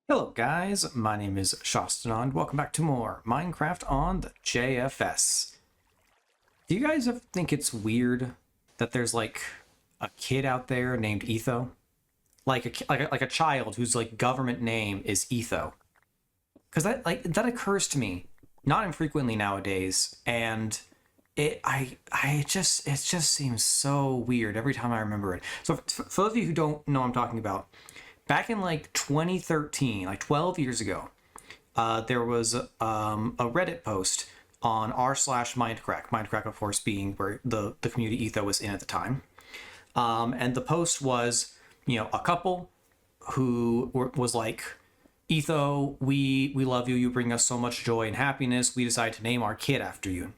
Hello guys, my name is Shastan and welcome back to more Minecraft on the JFS. Do you guys ever think it's weird that there's like a kid out there named Etho? Like a child whose like government name is Etho. Because that occurs to me not infrequently nowadays, and it just seems so weird every time I remember it. So for those of you who don't know what I'm talking about, back in like 2013, like 12 years ago, there was a Reddit post on r/Mindcrack. Mindcrack, of course, being where the community Etho was in at the time. And the post was, a couple who was like, Etho, we love you. You bring us so much joy and happiness. We decided to name our kid after you.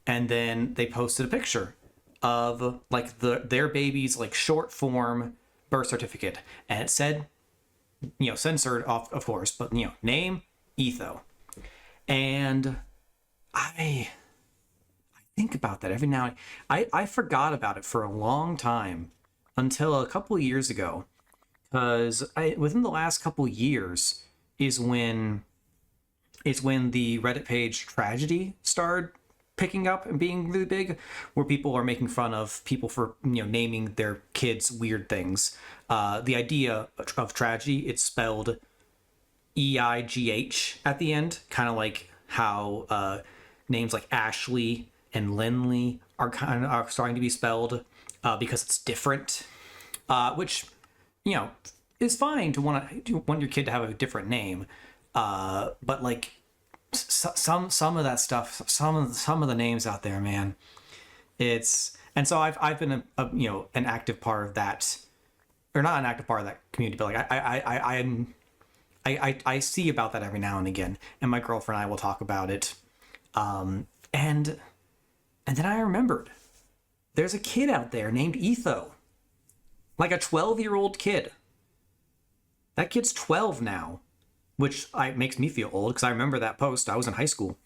And then they posted a picture of like their baby's like short form birth certificate, and it said, censored off, of course, but name Etho. And I think about that every now and I forgot about it for a long time until a couple of years ago, because within the last couple of years is when the Reddit page Tragedy started picking up and being really big, where people are making fun of people for naming their kids weird things. The idea of tragedy, it's spelled EIGH at the end, kind of like how names like Ashley and Lindley are starting to be spelled because it's different, which is fine to want your kid to have a different name, but like some of that stuff, some of the names out there, man, and so I've been an active part of that, or not an active part of that community, but like I see about that every now and again, and my girlfriend and I will talk about it, and then I remembered there's a kid out there named Etho, like a 12-year-old kid. That kid's 12 now, which makes me feel old because I remember that post. I was in high school.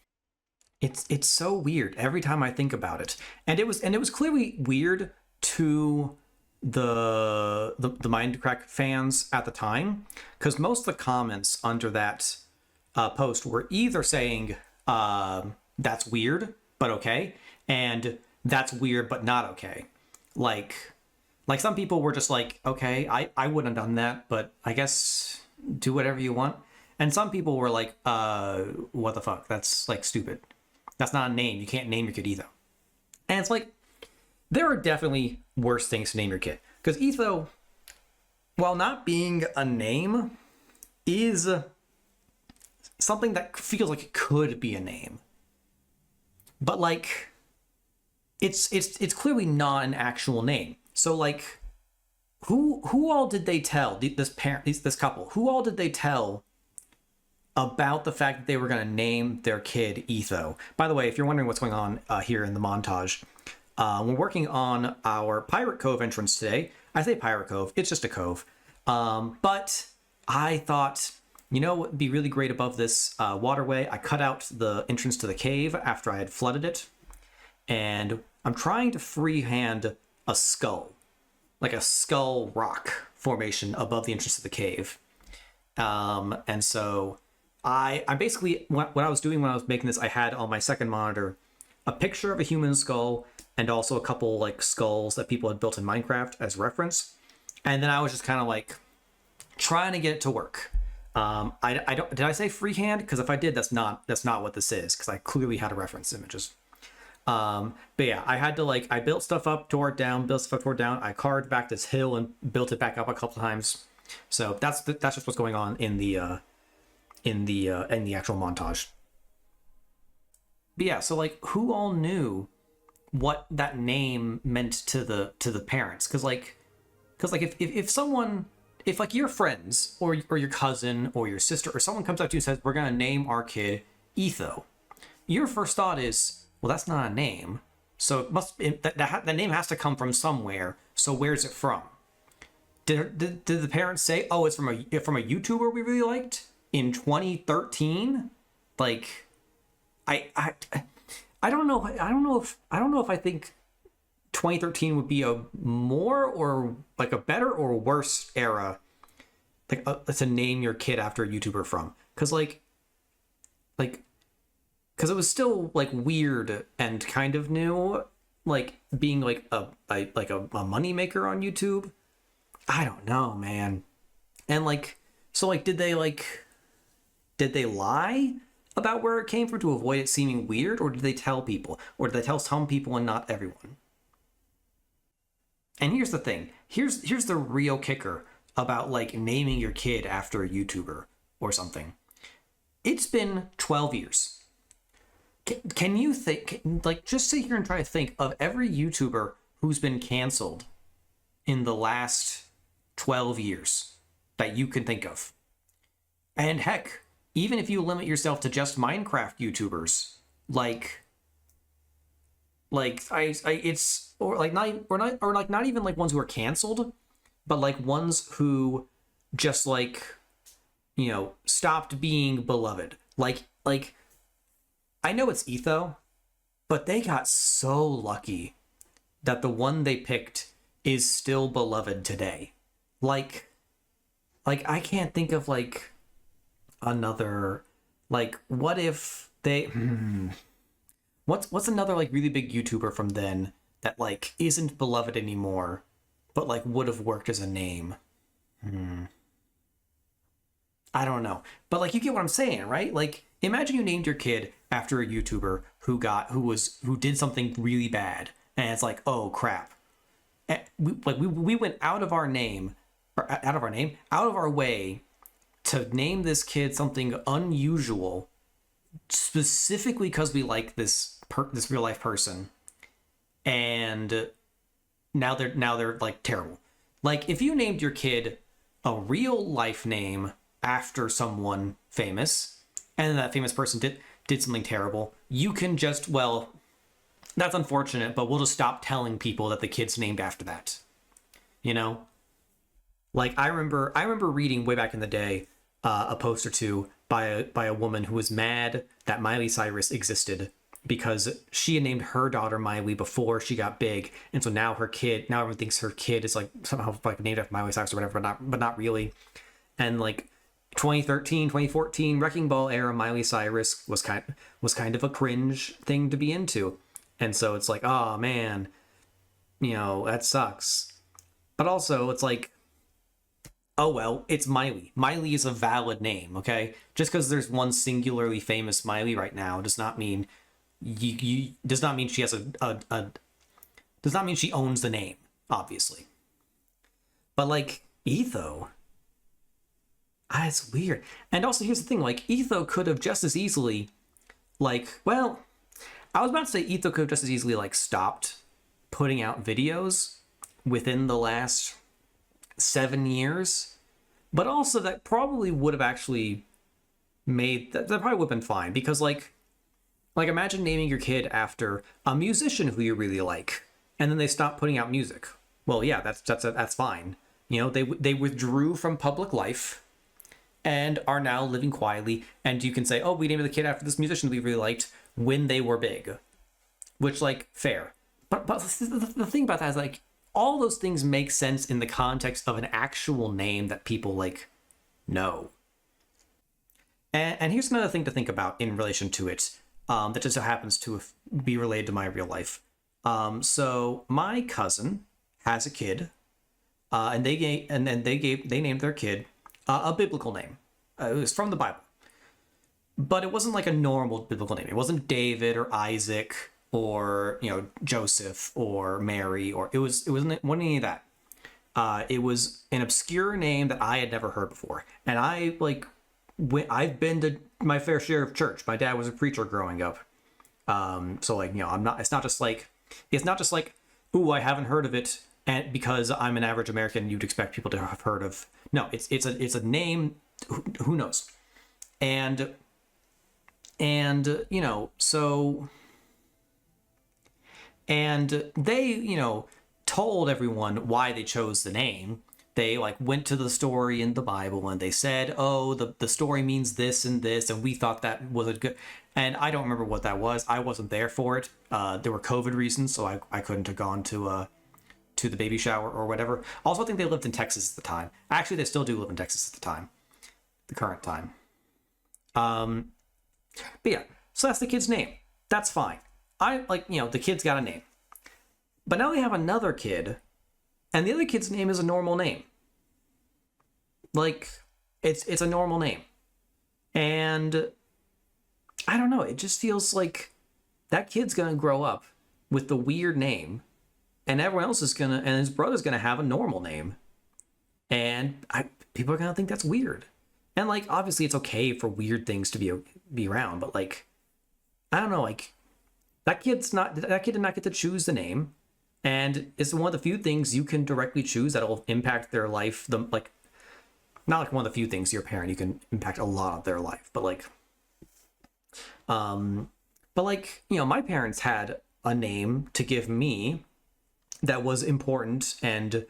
It's so weird every time I think about it, and it was clearly weird to the Minecraft fans at the time, because most of the comments under that post were either saying that's weird but okay, and that's weird but not okay. Like some people were just like, okay, I wouldn't have done that, but I guess do whatever you want. And some people were like, what the fuck? That's like stupid. That's not a name. You can't name your kid Etho. And it's like, there are definitely worse things to name your kid. Because Etho, while not being a name, is something that feels like it could be a name. But like, it's clearly not an actual name. So like, who all did they tell, this couple, who all did they tell about the fact that they were going to name their kid Etho? By the way, if you're wondering what's going on here in the montage, we're working on our Pirate Cove entrance today. I say Pirate Cove, it's just a cove. But I thought, what would be really great above this waterway? I cut out the entrance to the cave after I had flooded it, and I'm trying to freehand a skull, like a skull rock formation above the entrance to the cave. And so I basically, what I was doing when I was making this, I had on my second monitor a picture of a human skull and also a couple like skulls that people had built in Minecraft as reference. And then I was just kind of like trying to get it to work. I don't, did I say freehand? Because if I did, that's not what this is, because I clearly had a reference images. But yeah, I had to I built stuff up, tore it down, I carved back this hill and built it back up a couple times. So that's just what's going on in the actual montage. But yeah, so like, who all knew what that name meant to the parents? Because if someone, if like your friends or your cousin or your sister or someone comes up to you and says, we're gonna name our kid Etho, your first thought is, well, that's not a name, so that name has to come from somewhere. So where's it from? Did the parents say, oh, it's from a YouTuber we really liked in 2013? Like, I don't know. I don't know if I think 2013 would be a more or like a better or worse era to name your kid after a YouTuber from, because like because it was still like weird and kind of new, like being like a money maker on YouTube. I don't know, man. And like, so like, did they lie about where it came from to avoid it seeming weird, or did they tell people, or did they tell some people and not everyone? And here's the thing. Here's the real kicker about like naming your kid after a YouTuber or something. It's been 12 years. Can you think, like, just sit here and try to think of every YouTuber who's been canceled in the last 12 years that you can think of. And heck, even if you limit yourself to just Minecraft YouTubers, it's or like not even like ones who are canceled, but like ones who just like, you know, stopped being beloved. Like I know it's Etho, but they got so lucky that the one they picked is still beloved today. Like I can't think of like another, like, what if they what's another like really big YouTuber from then that like isn't beloved anymore, but like would have worked as a name? I don't know. But like, you get what I'm saying, right? Like, imagine you named your kid after a YouTuber who did something really bad, and it's like, oh crap. And we went out of our way to name this kid something unusual, specifically because we like this real life person, and now they're like terrible. Like, if you named your kid a real life name after someone famous, and that famous person did something terrible, you can just, well, that's unfortunate, but we'll just stop telling people that the kid's named after that. You know? Like, I remember reading way back in the day a post or two by a woman who was mad that Miley Cyrus existed because she had named her daughter Miley before she got big, and so now everyone thinks her kid is like somehow like named after Miley Cyrus or whatever, but not really. And like 2013, 2014 Wrecking Ball era Miley Cyrus was kind of a cringe thing to be into. And so it's like, oh man, you know, that sucks. But also it's like, oh well, it's Miley. Miley is a valid name, okay? Just because there's one singularly famous Miley right now does not mean does not mean she has does not mean she owns the name, obviously. But like Etho, it's weird. And also, here's the thing, like, Etho could have just as easily, like, well, I was about to say Etho could have just as easily like stopped putting out videos within the last 7 years, but also that probably would have actually made that probably would have been fine, because like imagine naming your kid after a musician who you really like, and then they stop putting out music. Well, yeah, that's fine. You know, they withdrew from public life and are now living quietly, and you can say, oh, we named the kid after this musician we really liked when they were big, which, like, fair. But the thing about that is, like, all those things make sense in the context of an actual name that people like know. And here's another thing to think about in relation to it, that just so happens to be related to my real life. So my cousin has a kid, and they named their kid a biblical name. It was from the Bible, but it wasn't like a normal biblical name. It wasn't David or Isaac or, you know, Joseph or Mary, or it wasn't any of that. It was an obscure name that I had never heard before, and I've been to my fair share of church. My dad was a preacher growing up, so like, you know, it's not just like, ooh, I haven't heard of it, and because I'm an average American, you'd expect people to have heard of. No, it's a name. Who knows? And you know, so, and they, you know, told everyone why they chose the name. They like went to the story in the Bible and they said, oh, the story means this and this, and we thought that was a good, and I don't remember what that was. I wasn't there for it. There were COVID reasons, so I couldn't have gone to to the baby shower or whatever. Also, I think they lived in Texas at the time. Actually, they still do live in Texas at the time, the current time. But yeah, so that's the kid's name. That's fine. I like, the kid's got a name. But now they have another kid, and the other kid's name is a normal name. Like, it's a normal name. And I don't know, it just feels like that kid's gonna grow up with the weird name, and everyone else is gonna, and his brother's gonna have a normal name. And people are gonna think that's weird. And like, obviously it's okay for weird things to be around, but like, I don't know, like, that kid did not get to choose the name. And it's one of the few things you can directly choose that'll impact their life. Not like one of the few things your parent, you can impact a lot of their life, but like, my parents had a name to give me that was important, and,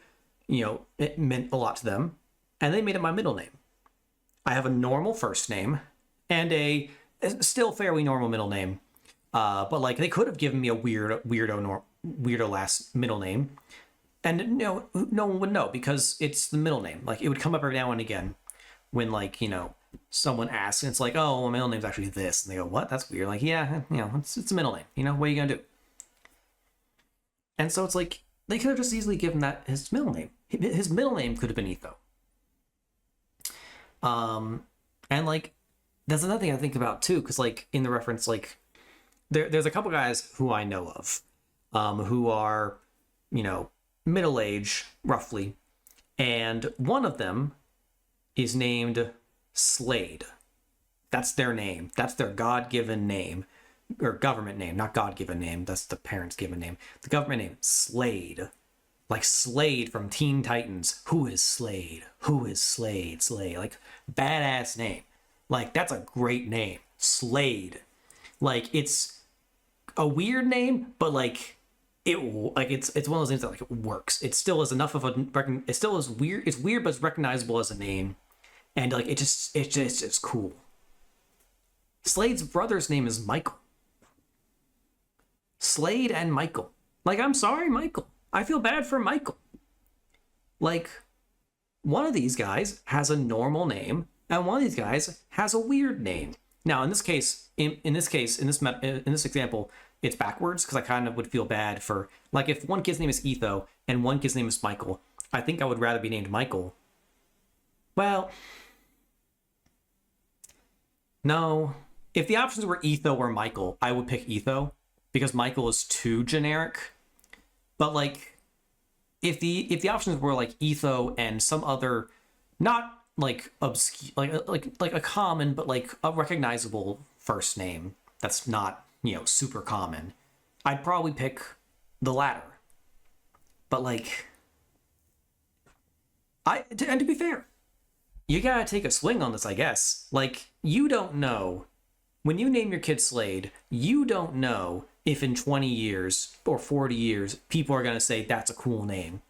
it meant a lot to them, and they made it my middle name. I have a normal first name and a still fairly normal middle name. But like, they could have given me a weirdo last middle name, and no one would know because it's the middle name. Like, it would come up every now and again when, like, someone asks, and it's like, oh, my middle name's actually this, and they go, what? That's weird. Like, yeah, it's a middle name. What are you gonna do? And so it's like, they could have just easily given that his middle name. His middle name could have been Etho. And like, that's another thing I think about too, because like, in the reference, like, there's a couple guys who I know of, who are, middle age roughly, and one of them is named Slade. That's their name. That's their God-given name, or government name, not God-given name. That's the parents' given name. The government name, Slade. Like Slade from Teen Titans. Who is Slade? Who is Slade? Slade. Like, badass name. Like, that's a great name. Slade. Like, it's a weird name, but like, it's one of those names that like, it works. It still is enough of it still is weird. It's weird, but it's recognizable as a name. And like, it's just cool. Slade's brother's name is Michael. Slade and Michael. Like, I'm sorry, Michael. I feel bad for Michael. Like, one of these guys has a normal name, and one of these guys has a weird name. Now, in this case, in this example, it's backwards, because I kind of would feel bad for, like, if one kid's name is Etho and one kid's name is Michael, I think I would rather be named Michael. Well, no. If the options were Etho or Michael, I would pick Etho, because Michael is too generic. But like, if the options were like Etho and some other, not like obscure, like a common, but like a recognizable first name that's not, super common, I'd probably pick the latter. But like, and to be fair, you gotta take a swing on this, I guess. Like, you don't know, when you name your kid Slade, you don't know if in 20 years or 40 years, people are gonna say that's a cool name.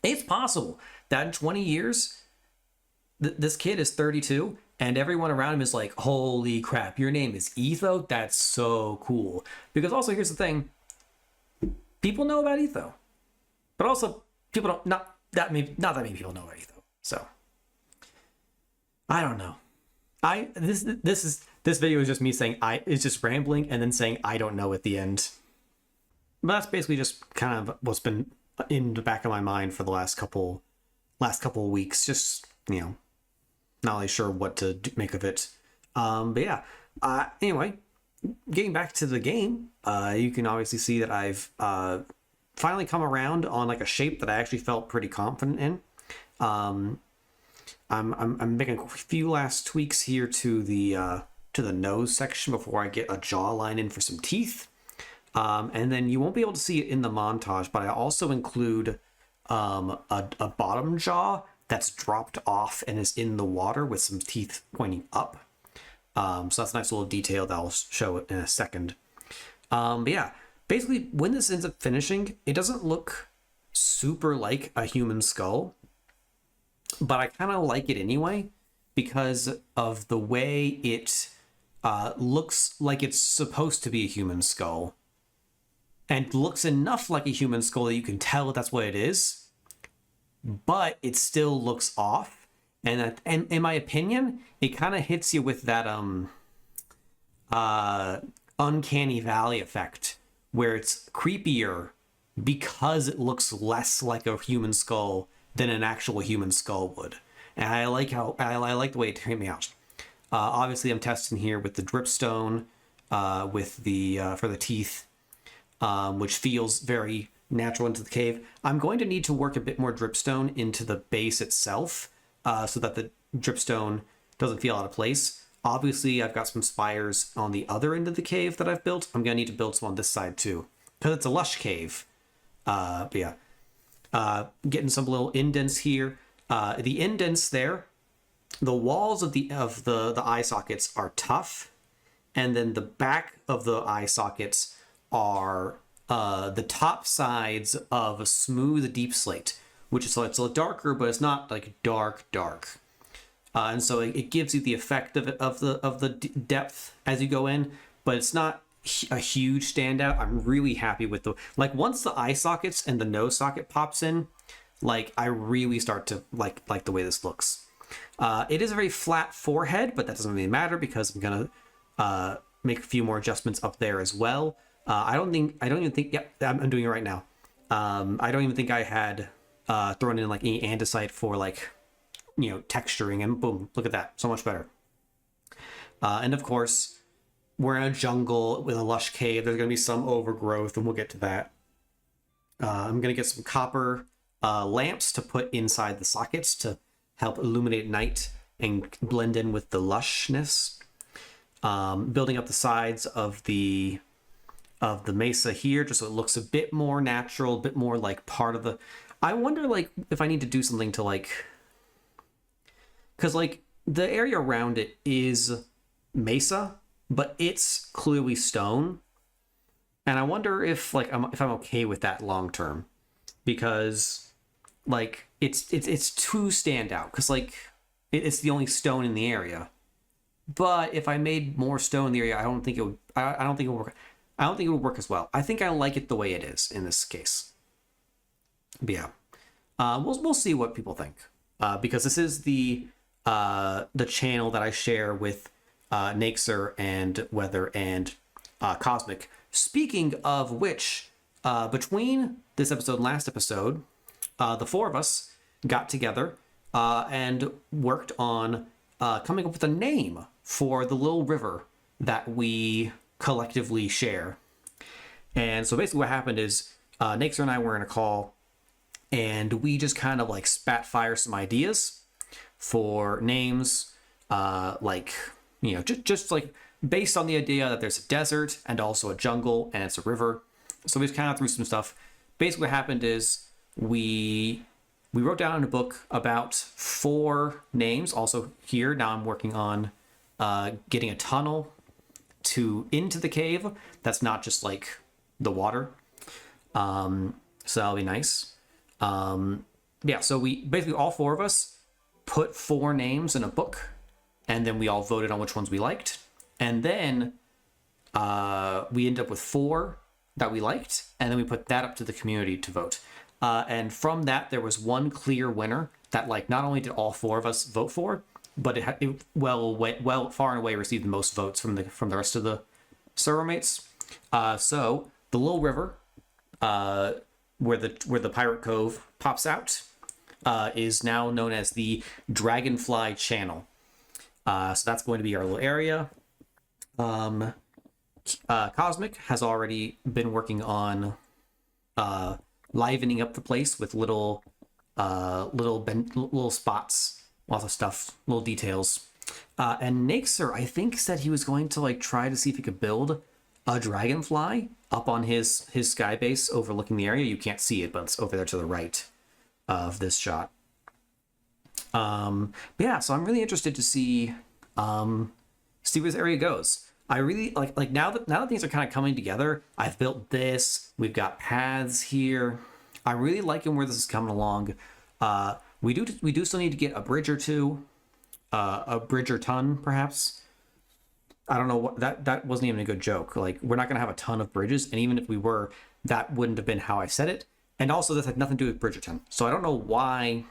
It's possible that in 20 years, this kid is 32, and everyone around him is like, holy crap, your name is Etho? That's so cool. Because also, here's the thing, people know about Etho, but also people don't, not that many people know about Etho. So, I don't know. This video is just me saying it's just rambling and then saying I don't know at the end. But that's basically just kind of what's been in the back of my mind for the last couple of weeks. Just, not really sure what to make of it. But yeah. Anyway, getting back to the game, you can obviously see that I've finally come around on like a shape that I actually felt pretty confident in. I'm making a few last tweaks here to the nose section before I get a jawline in for some teeth. And then you won't be able to see it in the montage, but I also include a bottom jaw that's dropped off and is in the water with some teeth pointing up. So that's a nice little detail that I'll show it in a second. But yeah, basically when this ends up finishing, it doesn't look super like a human skull, but I kind of like it anyway because of the way it looks like it's supposed to be a human skull. and looks enough like a human skull that you can tell that's what it is, but it still looks off. And in my opinion, it kind of hits you with that uncanny valley effect, where it's creepier because it looks less like a human skull than an actual human skull would. And I like I like the way it came me out. Obviously, I'm testing here with the dripstone, with the for the teeth, which feels very natural into the cave. I'm going to need to work a bit more dripstone into the base itself, so that the dripstone doesn't feel out of place. Obviously, I've got some spires on the other end of the cave that I've built. I'm going to need to build some on this side too, because it's a lush cave. But yeah, getting some little indents here. The indents there, the walls of the eye sockets are tough, and then the back of the eye sockets are the top sides of a smooth deep slate, which is it's a little darker, but it's not like dark. And so it gives you the effect of the depth as you go in, but it's not a huge standout. I'm really happy with like once the eye sockets and the nose socket pops in, like I really start to like the way this looks. It is a very flat forehead, but that doesn't really matter because I'm gonna make a few more adjustments up there as well. I don't even think. Yep, I'm doing it right now. I don't even think I had thrown in like any andesite for like texturing, and boom, look at that, so much better. And of course, we're in a jungle with a lush cave. There's gonna be some overgrowth, and we'll get to that. I'm gonna get some copper lamps to put inside the sockets to help illuminate night and blend in with the lushness. Building up the sides of the mesa here just so it looks a bit more natural, a bit more like part of the... I wonder like if I need to do something to like... Because like the area around it is mesa, but it's clearly stone. And I wonder if like if I'm okay with that long term, because like it's too standout, because like it's the only stone in the area. But if I made more stone in the area, I don't think it would. I don't think it would work. I don't think it would work as well. I think I like it the way it is in this case. But yeah, we'll see what people think, because this is the channel that I share with Naxer and Weather and Cosmic. Speaking of which, between this episode and last episode, the four of us got together and worked on coming up with a name for the little river that we collectively share. And so basically what happened is Naxer and I were in a call, and we just kind of like spat fire some ideas for names, just like based on the idea that there's a desert and also a jungle and it's a river. So we just kind of threw some stuff. Basically what happened is we wrote down in a book about 4 names. Also here, now I'm working on getting a tunnel into the cave that's not just like the water. So that'll be nice. Yeah, so we basically, all 4 of us put 4 names in a book, and then we all voted on which ones we liked. And then we ended up with 4 that we liked, and then we put that up to the community to vote. And from that, there was one clear winner that like not only did all 4 of us vote for, but it far and away received the most votes from the rest of the server mates. So the little river, where the Pirate Cove pops out, is now known as the Dragonfly Channel. So that's going to be our little area. Cosmic has already been working on livening up the place with little spots, lots of stuff, little details. And Naxer, I think, said he was going to like try to see if he could build a dragonfly up on his sky base overlooking the area. You can't see it, but it's over there to the right of this shot. But yeah, so I'm really interested to see where this area goes. I really like now that things are kind of coming together. I've built this. We've got paths here. I'm really liking where this is coming along. We do still need to get a bridge or two, a bridge or ton perhaps. I don't know what that wasn't even a good joke. Like, we're not gonna have a ton of bridges, and even if we were, that wouldn't have been how I said it. And also, this had nothing to do with Bridgerton. So I don't know why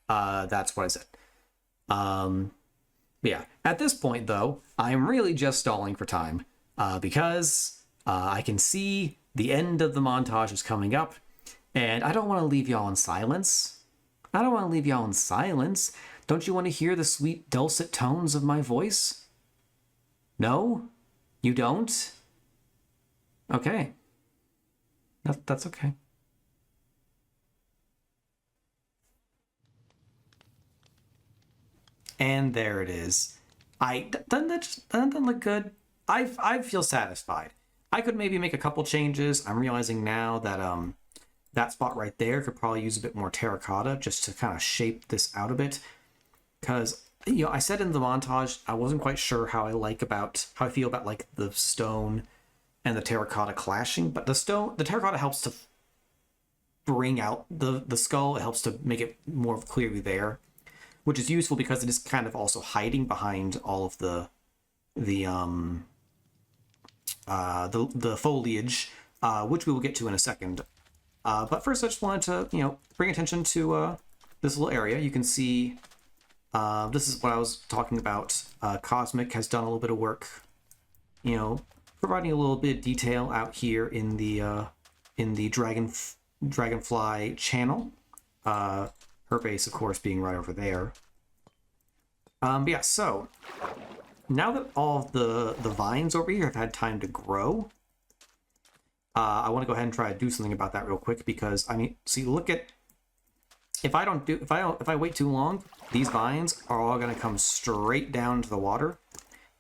that's what I said. Yeah, at this point, though, I'm really just stalling for time because I can see the end of the montage is coming up, and I don't want to leave y'all in silence. I don't want to leave y'all in silence. Don't you want to hear the sweet, dulcet tones of my voice? No? You don't? Okay. That's okay. And there it is. Doesn't that look good? I feel satisfied. I could maybe make a couple changes. I'm realizing now that that spot right there could probably use a bit more terracotta just to kind of shape this out a bit. Because, you know, I said in the montage I wasn't quite sure how I feel about like the stone and the terracotta clashing, but the terracotta helps to bring out the skull. It helps to make it more clearly there, which is useful because it is kind of also hiding behind all of the foliage, which we will get to in a second. But first, I just wanted to, you know, bring attention to this little area. You can see this is what I was talking about. Cosmic has done a little bit of work, you know, providing a little bit of detail out here in the Dragonfly channel. Her base, of course, being right over there. But yeah, so now that all of the vines over here have had time to grow, I want to go ahead and try to do something about that real quick because I mean, see, look at if I wait too long, these vines are all going to come straight down to the water,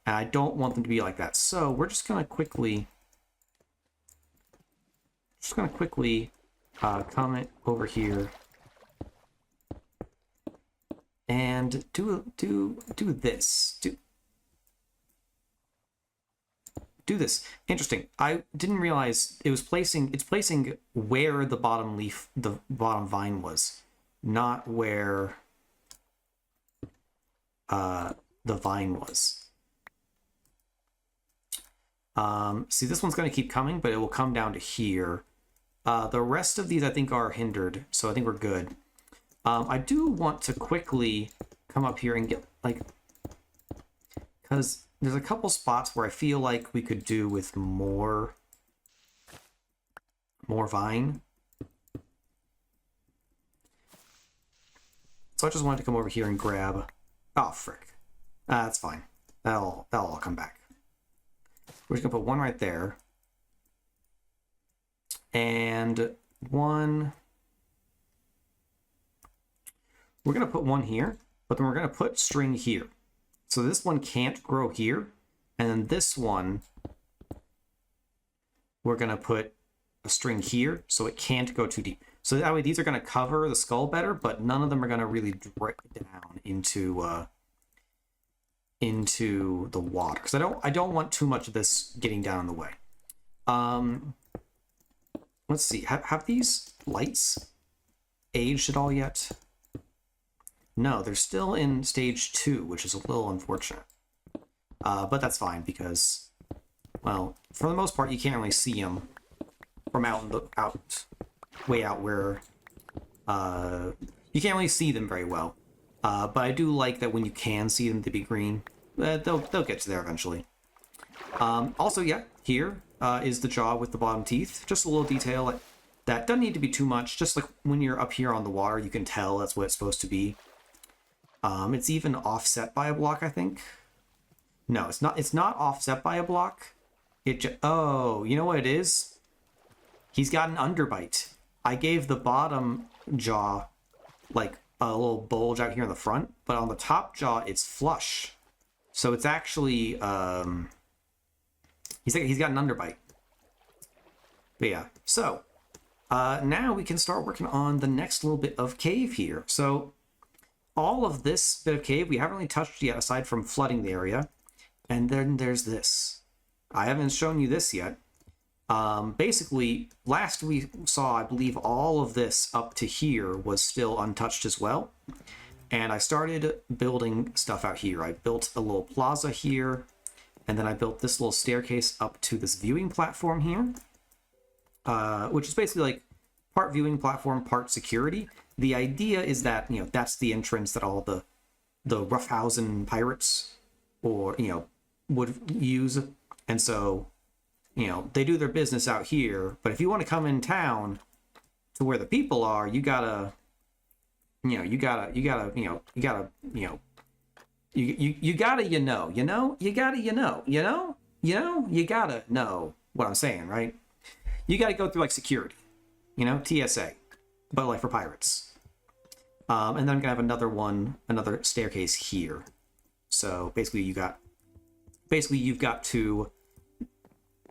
and I don't want them to be like that. So we're just going to quickly comment over here and do this. Do this. Interesting. I didn't realize it's placing where the bottom vine was, not where the vine was. See, this one's going to keep coming, but it will come down to here. The rest of these, I think, are hindered, so I think we're good. I do want to quickly come up here and get, like, because there's a couple spots where I feel like we could do with more vine. So I just wanted to come over here and grab... Oh, frick. That's fine. That'll all come back. We're just going to put one right there. And one... We're going to put one here, but then we're going to put string here. So this one can't grow here. And then this one, we're going to put a string here, so it can't go too deep. So that way these are going to cover the skull better, but none of them are going to really drip down into the water. Because I don't want too much of this getting down in the way. Let's see. Have these lights aged at all yet? No, they're still in stage 2, which is a little unfortunate. But that's fine because, well, for the most part, you can't really see them from way out where you can't really see them very well. But I do like that when you can see them to be green. They'll get to there eventually. Also, yeah, here is the jaw with the bottom teeth. Just a little detail that doesn't need to be too much. Just like when you're up here on the water, you can tell that's what it's supposed to be. It's even offset by a block, I think. No, it's not. It's not offset by a block. Oh, you know what it is? He's got an underbite. I gave the bottom jaw like a little bulge out here in the front, but on the top jaw it's flush. So it's actually he's got an underbite. But yeah, so now we can start working on the next little bit of cave here. So all of this bit of cave we haven't really touched yet, aside from flooding the area. And then there's this. I haven't shown you this yet. Basically, last we saw, I believe, all of this up to here was still untouched as well. And I started building stuff out here. I built a little plaza here, and then I built this little staircase up to this viewing platform here. which is basically like part viewing platform, part security. The idea is that, you know, that's the entrance that all the roughhausen pirates or, you know, would use. And so, you know, they do their business out here, but if you want to come in town to where the people are, you gotta know, you gotta know what I'm saying, right? You gotta go through like security, you know, TSA, but like for pirates. And then I'm gonna have another staircase here. So basically you've got to,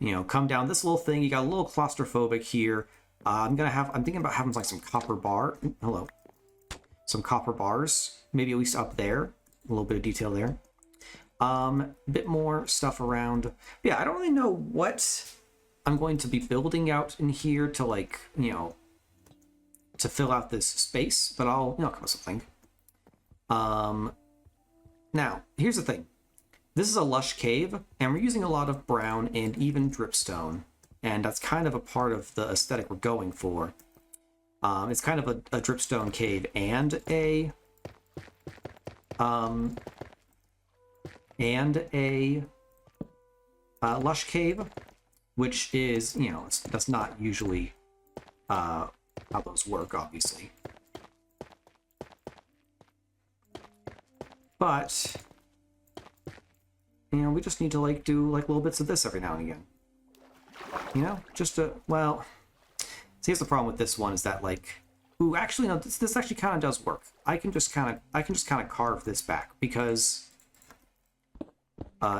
you know, come down this little thing. You got a little claustrophobic here. I'm thinking about having like some copper bars, maybe at least up there. A little bit of detail there. Bit more stuff around. Yeah, I don't really know what I'm going to be building out in here to, like, you know, to fill out this space, but I'll, you know, come up with something. Now, here's the thing. This is a lush cave, and we're using a lot of brown and even dripstone, and that's kind of a part of the aesthetic we're going for. It's kind of a dripstone cave and a lush cave, which is, you know, that's not usually how those work, obviously. But, you know, we just need to, like, do, like, little bits of this every now and again. You know? Just to, well... See, here's the problem with this one is that, like... Ooh, actually, no, this actually kind of does work. I can just kind of carve this back, because...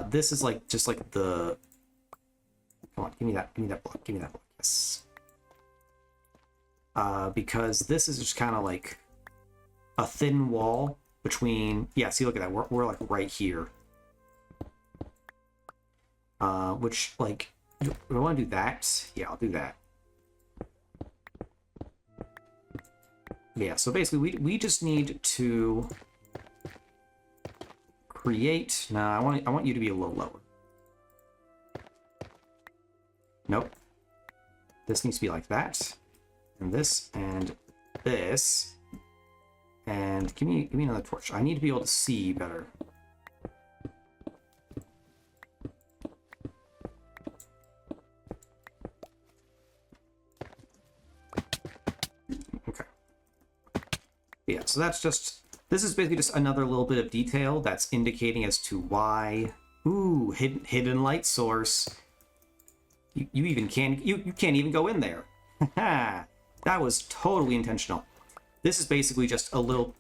this is, like, just, like, the... Come on, give me that block, yes. Because this is just kind of, like, a thin wall between... Yeah, see, look at that, we're like, right here. Which, like, do I want to do that? Yeah, I'll do that. Yeah, so basically we just need to create... Nah, I want you to be a little lower. Nope. This needs to be like that. And this and this. And give me another torch. I need to be able to see better. Yeah, so that's just... This is basically just another little bit of detail that's indicating as to why... Ooh, hidden light source. You even can't... You can't even go in there. That was totally intentional. This is basically just a little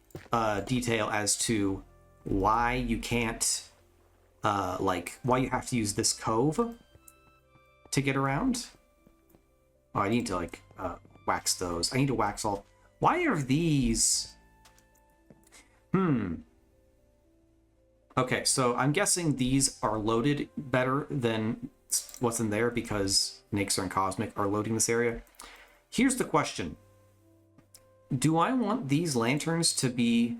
detail as to why you can't... like, why you have to use this cove to get around. Oh, I need to, like, wax those. I need to wax all... Why are these... Okay, so I'm guessing these are loaded better than what's in there because Nixer and Cosmic are loading this area. Here's the question. Do I want these lanterns to be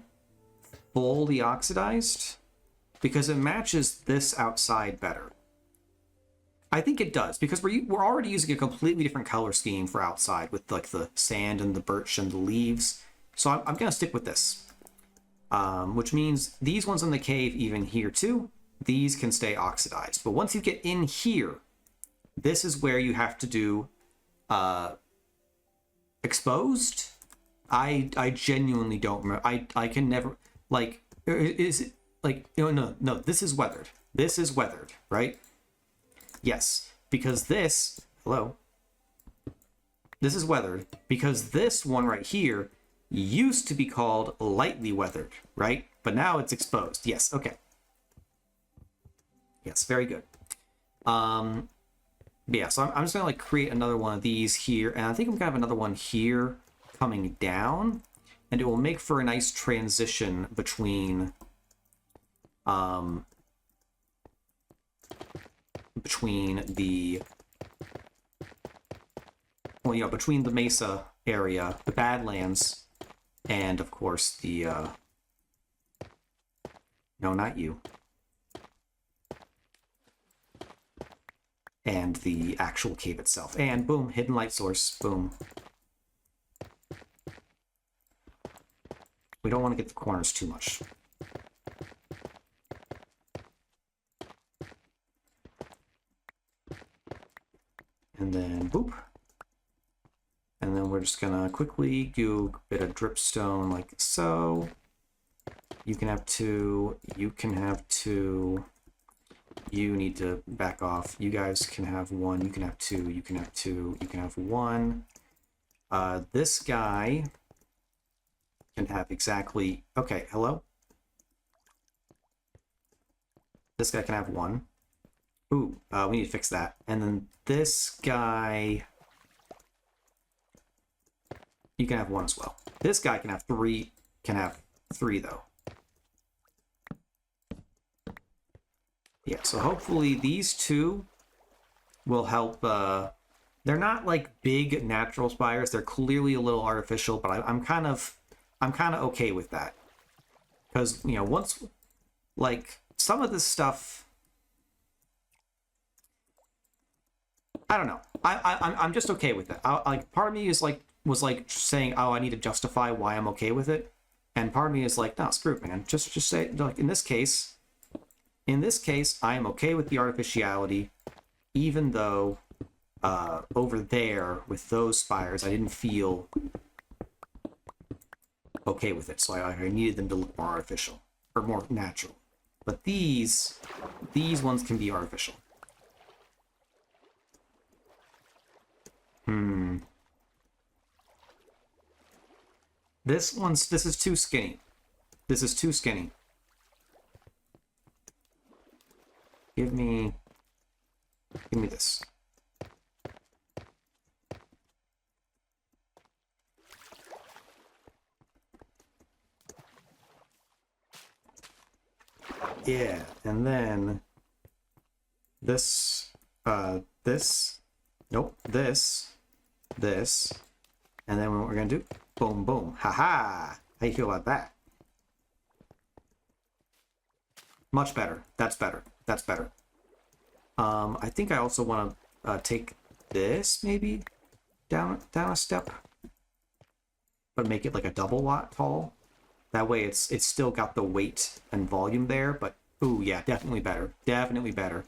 fully oxidized? Because it matches this outside better. I think it does, because we're already using a completely different color scheme for outside with, like, the sand and the birch and the leaves. So I'm going to stick with this. Which means these ones in the cave, even here too, these can stay oxidized. But once you get in here, this is where you have to do exposed. I genuinely don't remember. I can never, like, is it like, no, this is weathered. This is weathered, right? Yes, because this, hello, this is weathered because this one right here used to be called lightly weathered, right? But now it's exposed. Yes, okay. Yes, very good. Yeah, so I'm just gonna, like, create another one of these here, and I think I'm gonna have another one here coming down, and it will make for a nice transition between the, well, you know, between the mesa area, the Badlands, and of course the no, not you. and the actual cave itself. And boom, hidden light source, boom. We don't want to get the corners too much. And then boop. And then we're just gonna quickly do a bit of dripstone like so. You can have 2, you can have 2. You need to back off. You guys can have 1, you can have 2, you can have 2, you can have 1. This guy can have exactly, okay, hello? This guy can have 1. Ooh, we need to fix that. And then this guy, you can have 1 as well. This guy can have 3, though. Yeah, so hopefully these 2 will help. They're not like big natural spires. They're clearly a little artificial, but I'm kind of okay with that. Because, you know, once, like, some of this stuff, I don't know. I'm just okay with it. Like, part of me is like, was like saying, oh, I need to justify why I'm okay with it. And part of me is like, no, screw it, man. Just say, like, in this case, I am okay with the artificiality, even though over there with those spires, I didn't feel okay with it. So I needed them to look more artificial or more natural. But these ones can be artificial. This is too skinny. This is too skinny. Give me this. Yeah, and then this, nope, this, and then what we're gonna do, boom, boom, haha. How you feel about that? Much better. That's better. That's better. I think I also want to take this maybe down a step, but make it like a double lot tall. That way it's still got the weight and volume there, but ooh, yeah, definitely better. Definitely better.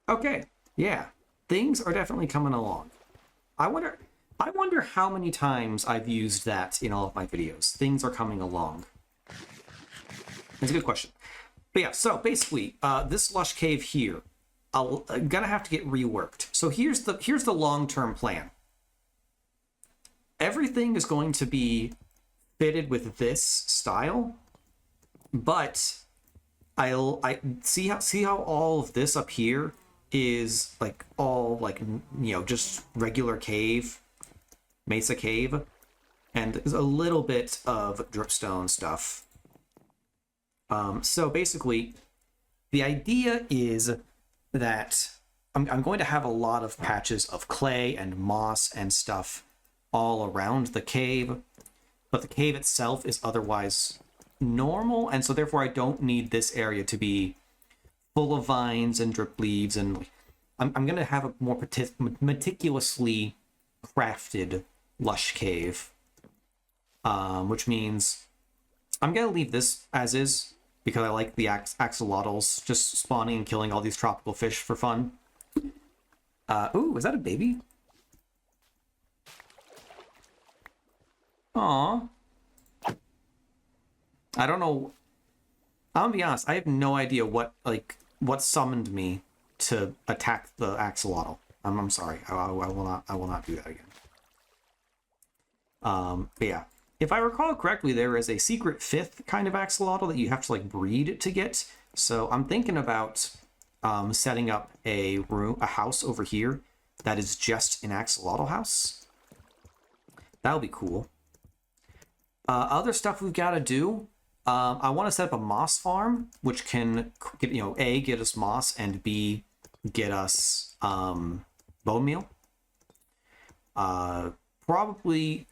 Okay, yeah. Things are definitely coming along. I wonder how many times I've used that in all of my videos. Things are coming along. That's a good question. But yeah, so basically, this lush cave here, I'm gonna have to get reworked. So here's the long-term plan. Everything is going to be fitted with this style, but I see how all of this up here is like all like, you know, just regular cave, mesa cave, and there's a little bit of dripstone stuff. So basically, the idea is that I'm going to have a lot of patches of clay and moss and stuff all around the cave, but the cave itself is otherwise normal, and so therefore I don't need this area to be full of vines and drip leaves, and I'm going to have a more meticulously crafted lush cave, which means I'm going to leave this as is, because I like the axolotls just spawning and killing all these tropical fish for fun. Ooh, is that a baby? Aww. I don't know. I'm gonna be honest, I have no idea what summoned me to attack the axolotl. I'm sorry. I will not do that again. But yeah. If I recall correctly, there is a secret 5th kind of axolotl that you have to like breed to get. So I'm thinking about setting up a house over here that is just an axolotl house. That'll be cool. Other stuff we've got to do. I want to set up a moss farm, which can get, you know, A, get us moss, and B, get us bone meal. Probably.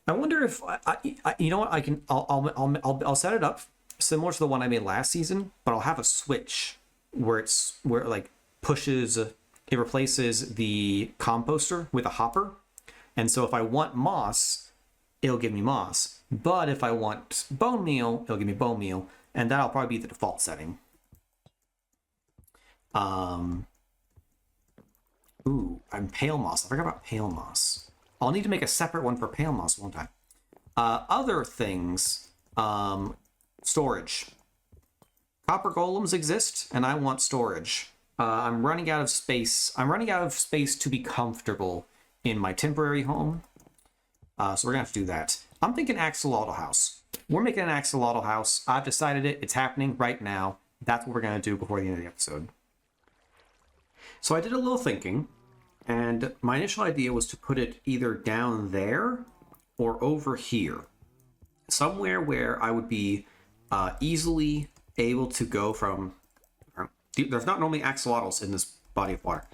I wonder if you know what, I'll set it up similar to the one I made last season, but I'll have a switch where it like pushes it replaces the composter with a hopper. And so if I want moss, it'll give me moss. But if I want bone meal, it'll give me bone meal. And that'll probably be the default setting. Ooh, I'm pale moss. I forgot about pale moss. I'll need to make a separate one for pale moss, won't I? Other things, storage. Copper golems exist, and I want storage. I'm running out of space. I'm running out of space to be comfortable in my temporary home. So we're gonna have to do that. I'm thinking axolotl house. We're making an axolotl house. I've decided it. It's happening right now. That's what we're gonna do before the end of the episode. So I did a little thinking, and my initial idea was to put it either down there or over here. Somewhere where I would be easily able to go from... There's not normally axolotls in this body of water.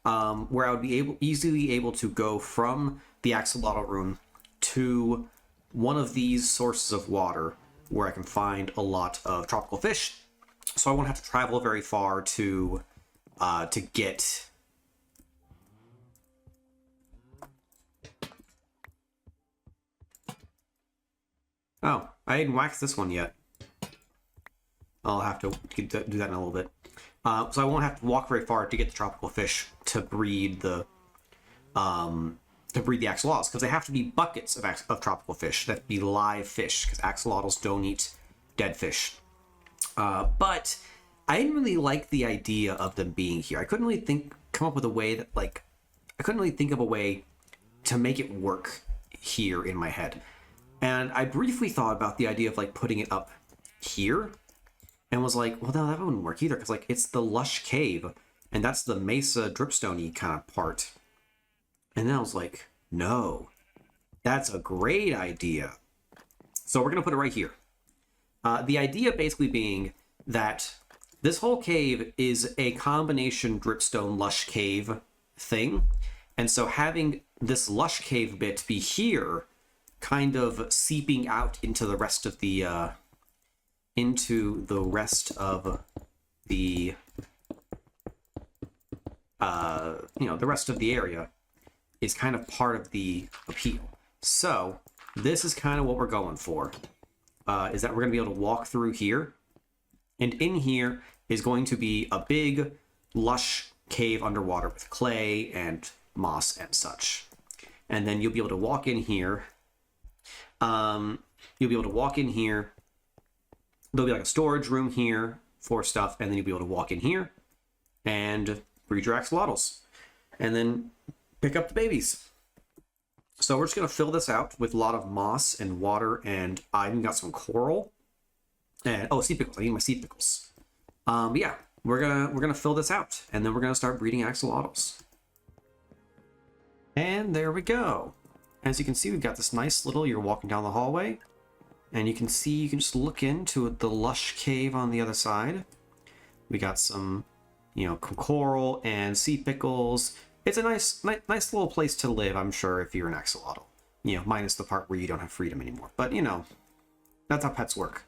Where I would be easily able to go from the axolotl room to one of these sources of water where I can find a lot of tropical fish. So I won't have to travel very far to get... Oh, I didn't wax this one yet. I'll have to do that in a little bit. So I won't have to walk very far to get the tropical fish to breed the axolotls, because they have to be buckets of tropical fish that be live fish, because axolotls don't eat dead fish. But I didn't really like the idea of them being here. I couldn't really come up with a way that, like, I couldn't really think of a way to make it work here in my head. And I briefly thought about the idea of, like, putting it up here, and was like, well, no, that wouldn't work either, because, like, it's the lush cave, and that's the mesa dripstone-y kind of part. And then I was like, no, that's a great idea. So we're going to put it right here. The idea basically being that this whole cave is a combination dripstone lush cave thing. And so having this lush cave bit be here, kind of seeping out into the rest of the the rest of the area, is kind of part of the appeal. So this is kind of what we're going for, is that we're going to be able to walk through here, and in here is going to be a big lush cave underwater with clay and moss and such. And then you'll be able to walk in here. There'll be like a storage room here for stuff, and then you'll be able to walk in here and breed your axolotls, and then pick up the babies. So we're just gonna fill this out with a lot of moss and water, and I even got some coral and sea pickles. I need my sea pickles. But yeah, we're gonna fill this out, and then we're gonna start breeding axolotls. And there we go. As you can see, we've got this nice little, you're walking down the hallway, and you can see, you can just look into the lush cave on the other side. We got some, coral and sea pickles. It's a nice little place to live, I'm sure, if you're an axolotl. Minus the part where you don't have freedom anymore. But, that's how pets work.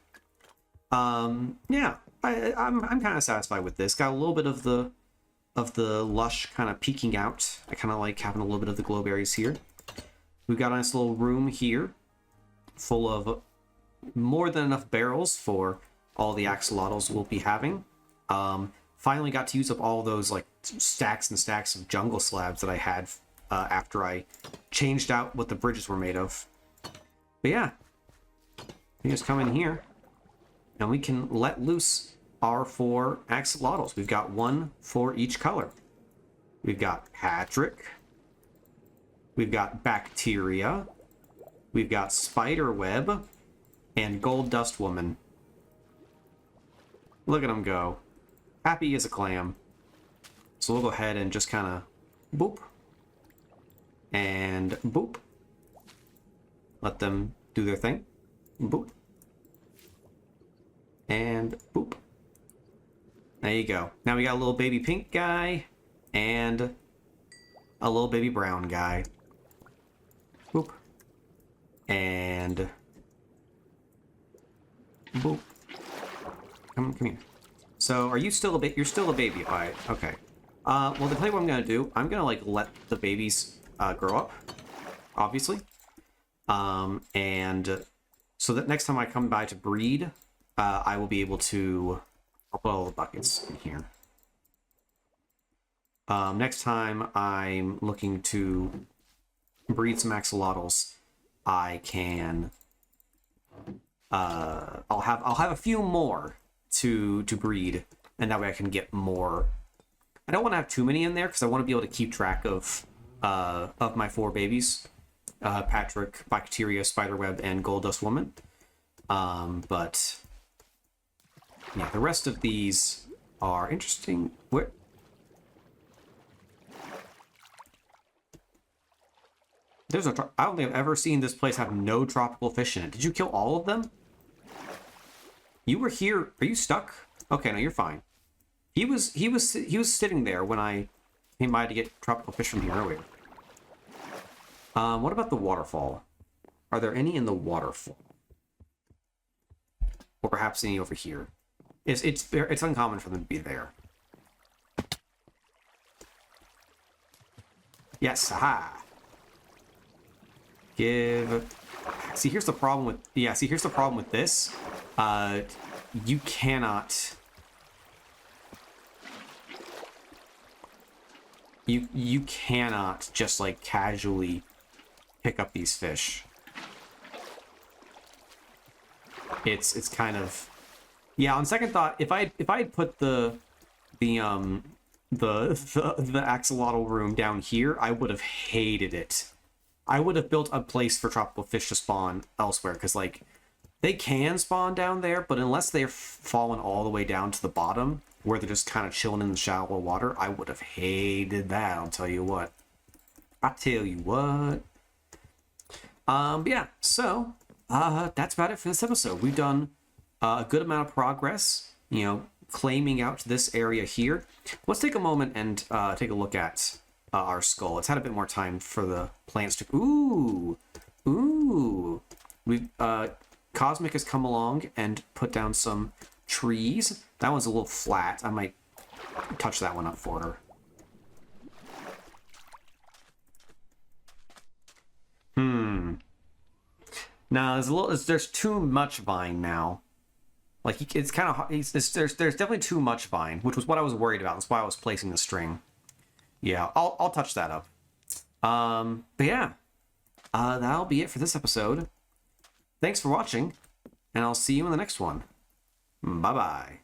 Yeah, I'm kind of satisfied with this. Got a little bit of the lush kind of peeking out. I kind of like having a little bit of the glowberries here. We've got a nice little room here full of more than enough barrels for all the axolotls we'll be having. Finally got to use up all those like stacks and stacks of jungle slabs that I had after I changed out what the bridges were made of. But yeah, you just come in here and we can let loose our 4 axolotls. We've got 1 for each color. We've got Patrick. We've got Bacteria. We've got Spiderweb. And Gold Dust Woman. Look at him go. Happy as a clam. So we'll go ahead and just kind of boop. And boop. Let them do their thing. Boop. And boop. There you go. Now we got a little baby pink guy. And a little baby brown guy. Boop. And boop. Come here. So, are you still a baby? You're still a baby. All right. Okay. Well, to tell you what I'm gonna do, I'm gonna like let the babies grow up, obviously. And so that next time I come by to breed, I will be able to... I'll put all the buckets in here. Next time I'm looking to breed some axolotls, I can... I'll have a few more to breed, and that way I can get more. I don't want to have too many in there because I want to be able to keep track of my 4 babies, Patrick, Bacteria, Spiderweb, and Gold Dust Woman. But yeah, the rest of these are interesting. Where? There's a. I don't think I've ever seen this place have no tropical fish in it. Did you kill all of them? You were here. Are you stuck? Okay, no, you're fine. He was sitting there when I came by to get tropical fish from here earlier. What about the waterfall? Are there any in the waterfall? Or perhaps any over here? It's uncommon for them to be there. Yes, aha. See, here's the problem with... Yeah, see, here's the problem with this. You cannot... You cannot just, like, casually pick up these fish. It's kind of... Yeah, on second thought, if I had put the axolotl room down here, I would have hated it. I would have built a place for tropical fish to spawn elsewhere, because, like, they can spawn down there, but unless they're fallen all the way down to the bottom, where they're just kind of chilling in the shallow water, I would have hated that, I'll tell you what. But yeah, so, that's about it for this episode. We've done a good amount of progress, you know, claiming out this area here. Let's take a moment and take a look at our skull. It's had a bit more time for the plants to... Ooh! We've, Cosmic has come along and put down some trees. That one's a little flat. I might touch that one up for her. Now, there's too much vine now. Like, it's kind of... There's definitely too much vine, which was what I was worried about. That's why I was placing the string. Yeah, I'll touch that up. But yeah, that'll be it for this episode. Thanks for watching, and I'll see you in the next one. Bye-bye.